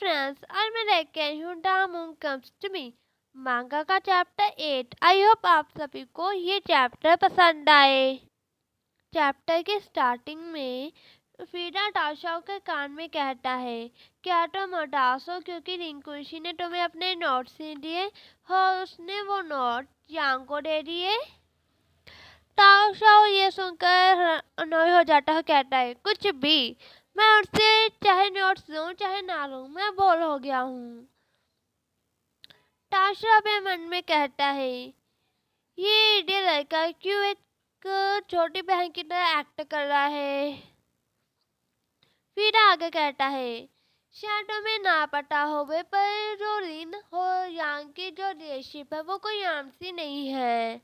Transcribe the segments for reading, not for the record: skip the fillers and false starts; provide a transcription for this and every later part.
friends, आज मैं लेके आई हूँ the moon comes to me manga का चैप्टर 8। आई होप आप सभी को ये चैप्टर पसंद आए। चैप्टर के स्टार्टिंग में फीडा टाशाओ के कान में कहता है, क्या तुम उदास हो क्योंकि रिंकुशी ने तुम्हें अपने नोट्स नहीं दिए और उसने वो नोट यांग को दे दिए। टाशाओ ये सुनकर अनोय हो जाता है, कहता है कुछ भी, मैं उससे चाहे नोट्स दूं चाहे ना लूं, मैं बोर हो गया हूँ। ताशा अपने मन में कहता है, ये इडियट लड़का क्यों एक छोटी बहन की तरह एक्ट कर रहा है। फिर आगे कहता है, शायद तुम्हें ना पता होवे पर जो रिन और यांग की जो रिलेशनशिप है वो कोई आम सी नहीं है।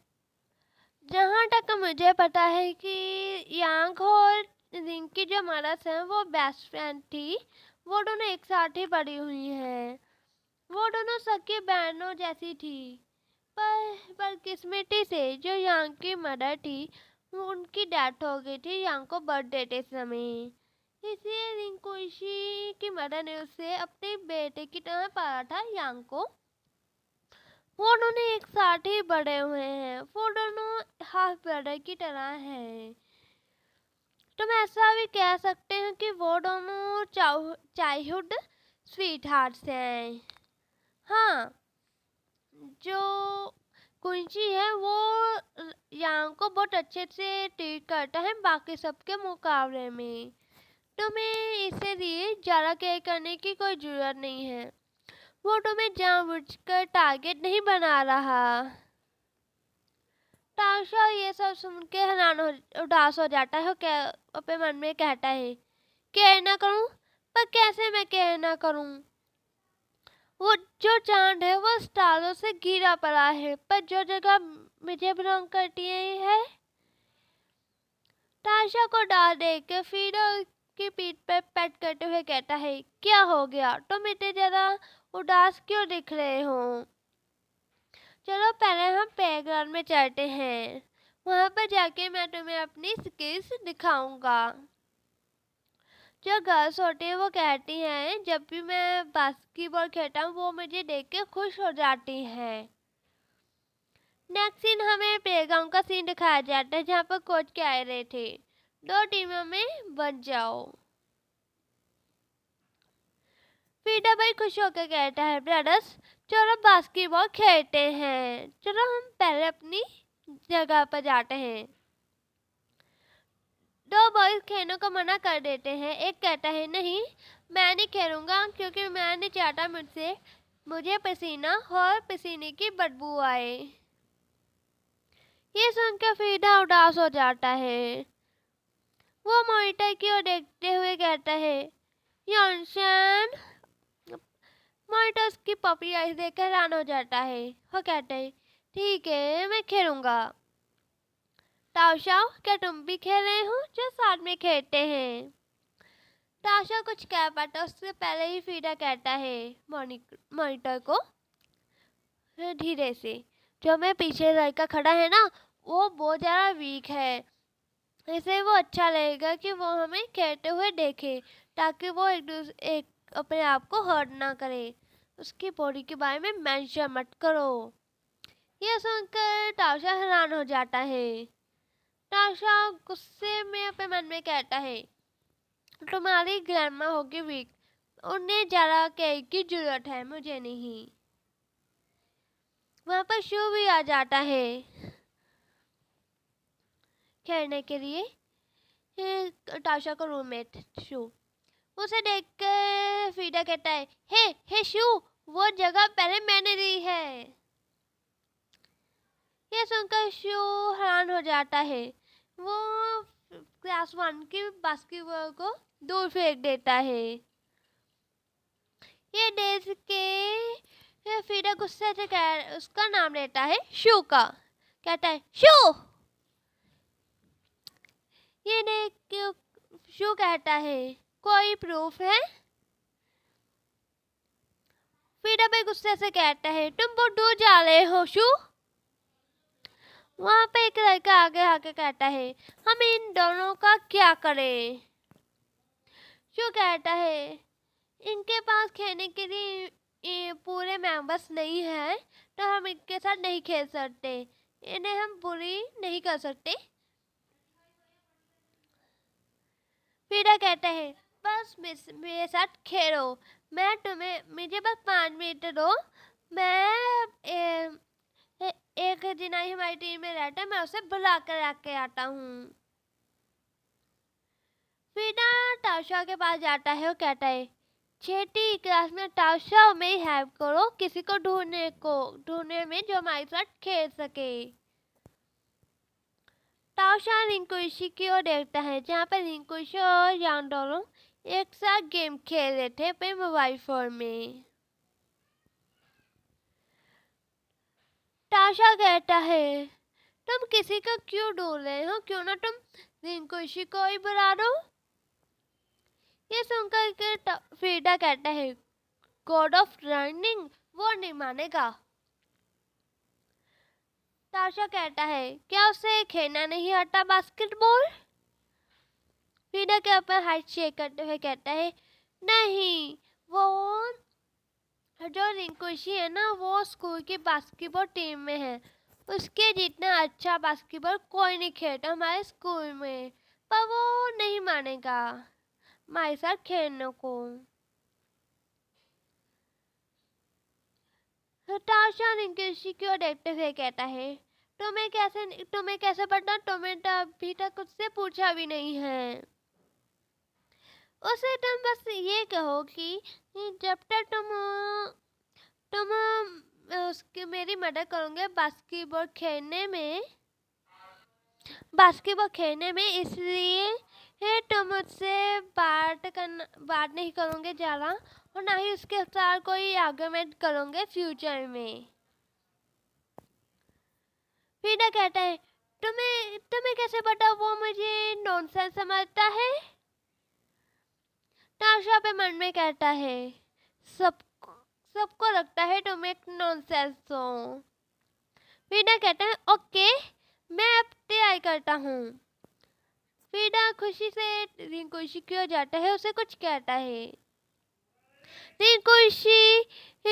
जहाँ तक मुझे पता है कि यांग और रिन की जो मदद है वो बेस्ट फ्रेंड थी, वो दोनों एक साथ ही पड़ी हुई हैं। वो दोनों सगी बहनों जैसी थी, पर किस्मती से जो यांग की मदर थी उनकी डेथ हो गई थी यांग को बर्थडे के समय। इसलिए रिंकुशी की मदर ने उसे अपने बेटे की तरह पाला था यांग को। वो दोनों एक साथ ही बड़े हुए हैं, वो दोनों हाफ ब्रदर की तरह हैं। तुम ऐसा भी कह सकते हैं कि वो दोनों चाइल्डहुड स्वीट हार्ट्स हैं। हाँ, जो कुंची है वो यांग को बहुत अच्छे से ट्रीट करता है बाकी सबके मुकाबले में। तुम्हें इसे लिए ज़्यादा केयर करने की कोई ज़रूरत नहीं है। वो तुम्हें जानबूझकर टारगेट नहीं बना रहा। ताशा ये सब सुन के उदास हो जाता है और अपने मन में कहता है, केयर ना करूं, पर कैसे मैं केयर ना करूं। वो जो चांद है वो स्टारों से घिरा पड़ा है, पर जो जगह मुझे बिलोंग करती है। ताशा को डाल देकर फिरो की पीठ पर पैट करते हुए कहता है, क्या हो गया, तुम इतने ज्यादा उदास क्यों दिख रहे हो। चलो पहले हम प्लेग्राउंड में चलते हैं, वहां पर जाके मैं तुम्हें अपनी स्किल्स दिखाऊंगा। जो गर्ल्स होती हैं वो कहती हैं जब भी मैं बास्केटबॉल खेलता हूँ वो मुझे देख के खुश हो जाती हैं। नेक्स्ट सीन हमें प्लेग्राउंड का सीन दिखाया जाता है जहाँ पर कोच कह रहे थे, 2 टीमों में बन जाओ। फीडा भाई खुश होकर कहता है, ब्रदर्स चलो बास्केटबॉल खेलते हैं, चलो हम पहले अपनी जगह पर जाते हैं। 2 बॉयज खेलने को मना कर देते हैं। एक कहता है, नहीं मैं नहीं खेलूंगा क्योंकि मैं नहीं चाहता मुझे पसीना और पसीने की बदबू आए। ये सुनकर फीडा उदास हो जाता है। वो मॉनिटर की ओर देखते हुए कहता है, यॉनशन। मॉनिटर उसकी पपी आइज देखकर हैरान हो जाता है। वो कहता है, ठीक है मैं खेलूंगा। ताशाओ क्या तुम भी खेल रहे हो, जो साथ में खेलते हैं। ताशा कुछ कह पाता उससे पहले ही फीडा कहता है मॉनिटर को धीरे से, जो मैं पीछे लड़का खड़ा है ना वो बहुत ज़्यादा वीक है, इसलिए वो अच्छा लगेगा कि वो हमें खेलते हुए देखे ताकि वो एक अपने आप को हर्ट ना करे। उसकी बॉडी के बारे में मेंशन मत करो। यह सुनकर ताशा हैरान हो जाता है। ताशा गुस्से में अपने मन में कहता है, तुम्हारी ग्रैंडमा होगी वीक, उन्हें ज़्यादा केयर की जरूरत है, मुझे नहीं। वहाँ पर शू भी आ जाता है खेलने के लिए, ताशा का रूममेट शू। उसे देखकर फीडा कहता है, हे शू, वो जगह पहले मैंने ली है। यह सुनकर शू हैरान हो जाता है। वो क्लास 1 की बास्केटबॉल को दूर फेंक देता है। ये देख के फीडा गुस्से से उसका नाम लेता है शू का, कहता है शू। ये देख के शू कहता है, कोई प्रूफ है। फीडा भाई गुस्से से कहता है, तुम बहुत दूर जा रहे हो शू। वहाँ पे एक लड़का आगे आके कहता है, हम इन दोनों का क्या करें। शू कहता है, इनके पास खेलने के लिए पूरे मेंबर्स नहीं है, तो हम इनके साथ नहीं खेल सकते। इन्हें हम बुरी नहीं कर सकते। फ्रीडा कहता है बस मेरे साथ खेलो, मुझे बस 5 मिनट दो। मैं एक दिन आई हमारी टीम में रहता है, मैं उसे बुला कर आके आता हूँ। फ्रीडा ताशा के पास जाता है और कहता है छठी क्लास में ताशा में हेल्प करो, किसी को ढूंढने में जो हमारे साथ खेल सके। ताशा रिंकुशी की ओर देखता है जहाँ पर रिंकुशी और यान दोनों एक साथ गेम खेल रहे थे अपने मोबाइल फोन में। ताशा कहता है तुम किसी को क्यों ढूंढ रहे हो, क्यों ना तुम रिंकुशी को ही बुला दो। ये सुनकर के फ्रीडा कहता है गॉड ऑफ रनिंग वो नहीं मानेगा। ताशा कहता है क्या उसे खेलना नहीं आता बास्केटबॉल। फ्रीडा के ऊपर हाथ शेक करते हुए कहता है नहीं, वो जो रिंकुशी है ना वो स्कूल की बास्केटबॉल टीम में है, उसके जितना अच्छा बास्केटबॉल कोई नहीं खेलता हमारे स्कूल में, पर वो नहीं मानेगा हमारे साथ खेलने को। ताशा रिंकुशी की ओर देखते हुए कहता है तुम्हें कैसे पता, तुम्हें तो अभी तक उससे पूछा भी नहीं है। उसे तुम बस ये कहो कि जब तक तुम उसकी मेरी मदद करोगे बास्केटबॉल खेलने में, इसलिए तुम मुझसे बात नहीं करोगे ज़्यादा, और ना ही उसके साथ कोई आर्गुमेंट करोगे फ्यूचर में। फ्रीडा कहता है तुम्हें कैसे पता वो मुझे नॉनसेंस समझता है। ताशा पे मन में कहता है सबको लगता है तुम एक नॉनसेंस हो। फ्रीडा कहता है ओके, मैं अब ट्राई करता हूँ। फ्रीडा खुशी से रिंकुशी की ओर जाता है, उसे कुछ कहता है। रिंकुशी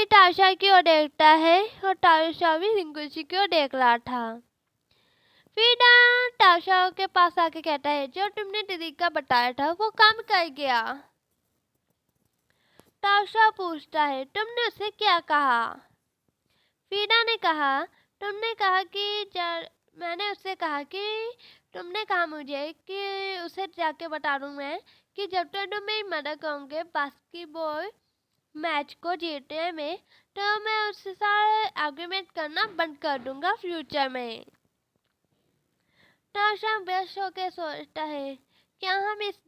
ताशा की ओर देखता है और ताशा भी रिंकुशी की ओर देख रहा था। फ्रीडा ताशा के पास आके कहता है जो तुमने तरीका बताया था वो काम कर गया। ताशा पूछता है तुमने उसे क्या कहा। फ्रीडा ने कहा मैंने उससे कहा कि तुमने कहा मुझे कि उसे जाके बता दूं मैं कि जब तक तुम मेरी मदद करोगे बास्केटबॉल मैच को जीतने में, तो मैं उससे साथ आर्गुमेंट करना बंद कर दूंगा फ्यूचर में। ताशा बेस्ट होकर सोचता है क्या हम इस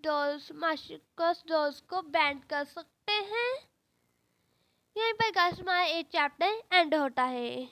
मास्कोस डॉल्स को बैन कर सकते हैं। यहीं पर गाइस हमारा 8 चैप्टर एंड होता है।